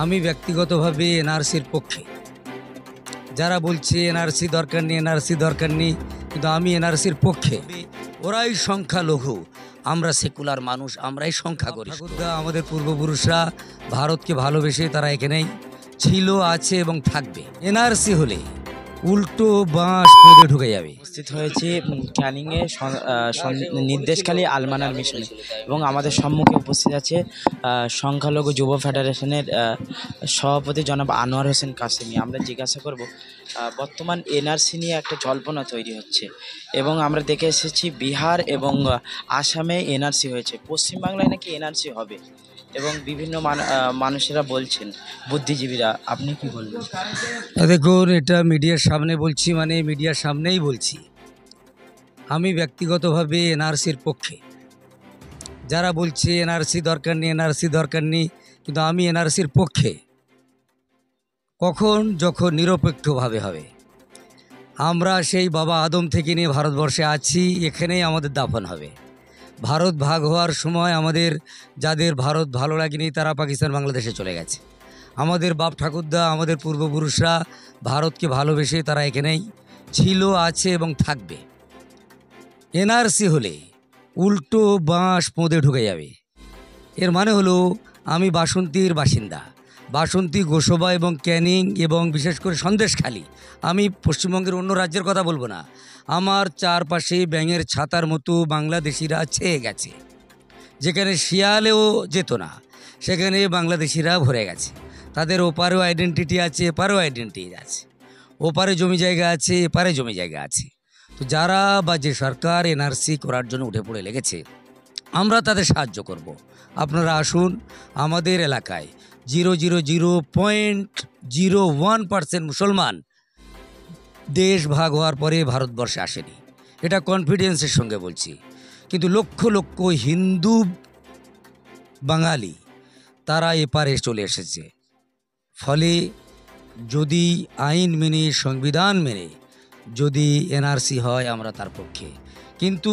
আমি ব্যক্তিগতভাবে এনআরসির পক্ষে। যারা বলছে এনআরসি দরকার নেই, এনআরসি দরকার নেই, কিন্তু আমি এনআরসির পক্ষে। ওরাই সংখ্যালঘু, আমরা সেকুলার মানুষ, আমরাই সংখ্যাগরিষ্ঠ। আমাদের পূর্বপুরুষরা ভারতকে ভালোবেসে তারা এখানেই ছিল, আছে এবং থাকবে। এনআরসি হলে উল্টো বাঁশ পদে ঢুকে যাবে। উপস্থিত হয়েছি ক্যানিংয়ে নির্দেশখালী আলমানার মিশনে এবং আমাদের সম্মুখে উপস্থিত আছে সংখ্যালঘু যুব ফেডারেশনের সভাপতি জনাব আনোয়ার হোসেন কাসেমি। আমরা জিজ্ঞাসা করব বর্তমান এনআরসি নিয়ে একটা জল্পনা তৈরি হচ্ছে এবং আমরা দেখে এসেছি বিহার এবং আসামে এনআরসি হয়েছে, পশ্চিমবাংলায় নাকি এনআরসি হবে এবং বিভিন্ন মানুষেরা বলছেন, বুদ্ধিজীবীরা। আপনি কি বলবেন? দেখুন, এটা মিডিয়ার সামনে বলছি, মানে মিডিয়ার সামনেই বলছি। আমি ব্যক্তিগতভাবে এনআরসির পক্ষে। যারা বলছে এনআরসি দরকার নেই, এনআরসি দরকার নেই, কিন্তু আমি এনআরসির পক্ষে। কখন? যখন নিরপেক্ষভাবে হবে। আমরা সেই বাবা আদম থেকে নিয়ে ভারতবর্ষে আছি, এখানেই আমাদের দাফন হবে। ভারত ভাগ হওয়ার সময় আমাদের যাদের ভারত ভালো লাগেনি তারা পাকিস্তান বাংলাদেশে চলে গেছে। আমাদের বাপ ঠাকুরদা, আমাদের পূর্বপুরুষরা ভারতকে ভালোবেসে তারা এখানেই ছিল, আছে এবং থাকবে। এনআরসি হলে উল্টো বাঁশ পদে ঢুকে যাবে। এর মানে হলো আমি বাসন্তীর বাসিন্দা, বাসন্তী, গোসবা এবং ক্যানিং এবং বিশেষ করে সন্দেশখালী। আমি পশ্চিমবঙ্গের অন্য রাজ্যের কথা বলবো না। আমার চারপাশে ব্যাঙের ছাতার মতো বাংলাদেশিরা ছেয়ে গেছে। যেখানে শিয়ালেও যেত না, সেখানে বাংলাদেশিরা ভরে গেছে। তাদের ওপারেও আইডেন্টিটি আছে, এপারেও আইডেন্টিটি আছে। ওপারে জমি জায়গা আছে, এপারে জমি জায়গা আছে। তো যারা বা যে সরকার এনআরসি করার জন্য উঠে পড়ে লেগেছে, আমরা তাদের সাহায্য করব। আপনারা আসুন আমাদের এলাকায়। 0.01% মুসলমান দেশ ভাগ হওয়ার পরে ভারতবর্ষে আসেনি, এটা কনফিডেন্সের সঙ্গে বলছি। কিন্তু লক্ষ লক্ষ হিন্দু বাঙালি তারা এপারে চলে এসেছে। ফলে যদি আইন মেনে, সংবিধান মেনে যদি এনআরসি হয়, আমরা তার পক্ষে। কিন্তু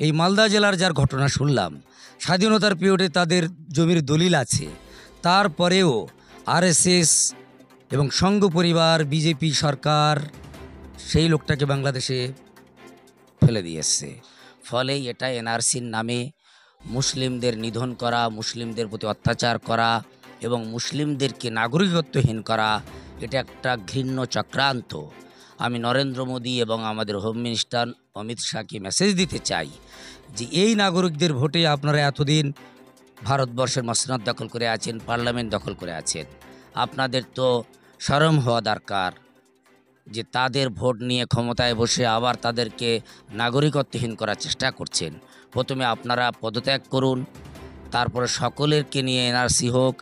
এই মালদা জেলার যার ঘটনা শুনলাম, স্বাধীনতার পিরিয়ডে তাদের জমির দলিল আছে, তারপরেও আরএসএস এবং সংঘ পরিবার, বিজেপি সরকার সেই লোকটাকে বাংলাদেশে ফেলে দিয়ে এসছে। ফলে এটা এনআরসির নামে মুসলিমদের নিধন করা, মুসলিমদের প্রতি অত্যাচার করা এবং মুসলিমদেরকে নাগরিকত্বহীন করা, এটা একটা ঘৃণ্য চক্রান্ত। আমি নরেন্দ্র মোদী এবং আমাদের হোম মিনিস্টার অমিত শাহকে মেসেজ দিতে চাই যে এই নাগরিকদের ভোটে আপনারা এতদিন ভারতবর্ষের মসনদ দখল করে আছেন, পার্লামেন্ট দখল করে আছেন। আপনাদের তো শরম হওয়া দরকার যে তাদের ভোট নিয়ে ক্ষমতায় বসে আবার তাদেরকে নাগরিকত্বহীন করার চেষ্টা করছেন। প্রথমে আপনারা পদত্যাগ করুন, তারপরে সকলেরকে নিয়ে এনআরসি হোক।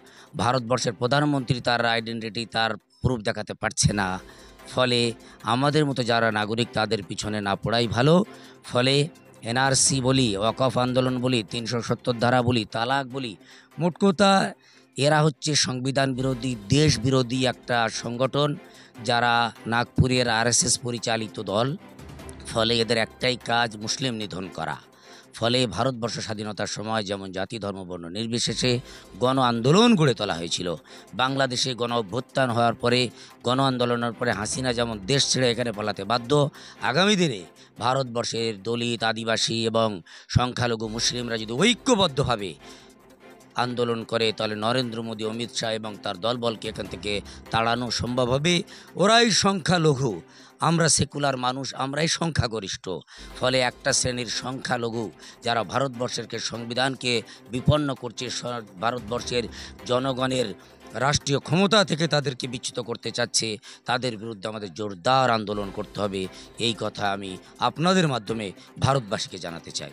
ভারতবর্ষের প্রধানমন্ত্রী তার আইডেন্টিটি, তার প্রুফ দেখাতে পারছে না। ফলে আমাদের মতো যারা নাগরিক তাদের পিছনে না পড়াই ভালো। ফলে এনআরসি বলি, ওয়াকফ আন্দোলন বলি, 370 ধারা বলি, তালাক বলি, মোট কথা এরা হচ্ছে সংবিধান বিরোধী, দেশ বিরোধী একটা সংগঠন, যারা নাগপুরের আরএসএস পরিচালিত দল। ফলে এদের একটাই কাজ, মুসলিম নিধন করা। ফলে ভারতবর্ষ স্বাধীনতার সময় যেমন জাতি, ধর্ম, বর্ণ নির্বিশেষে গণ আন্দোলন গড়ে তোলা হয়েছিল, বাংলাদেশে গণ অভ্যুত্থান হওয়ার পরে, গণ আন্দোলনের পরে হাসিনা যেমন দেশ ছেড়ে এখানে পালাতে বাধ্য, আগামী দিনে ভারতবর্ষের দলিত, আদিবাসী এবং সংখ্যালঘু মুসলিমরা যদি ঐক্যবদ্ধভাবে আন্দোলন করে, তাহলে নরেন্দ্র মোদী, অমিত শাহ এবং তার দলবলকে এখান থেকে তাড়ানো সম্ভব হবে। ওরাই সংখ্যালঘু, আমরা সেকুলার মানুষ, আমরাই সংখ্যাগরিষ্ঠ। ফলে একটা শ্রেণীর সংখ্যালঘু যারা ভারতবর্ষের সংবিধানকে বিপন্ন করছে, ভারতবর্ষের জনগণের রাষ্ট্রীয় ক্ষমতা থেকে তাদেরকে বিচ্যুত করতে চাচ্ছে, তাদের বিরুদ্ধে আমাদের জোরদার আন্দোলন করতে হবে। এই কথা আমি আপনাদের মাধ্যমে ভারতবাসীকে জানাতে চাই।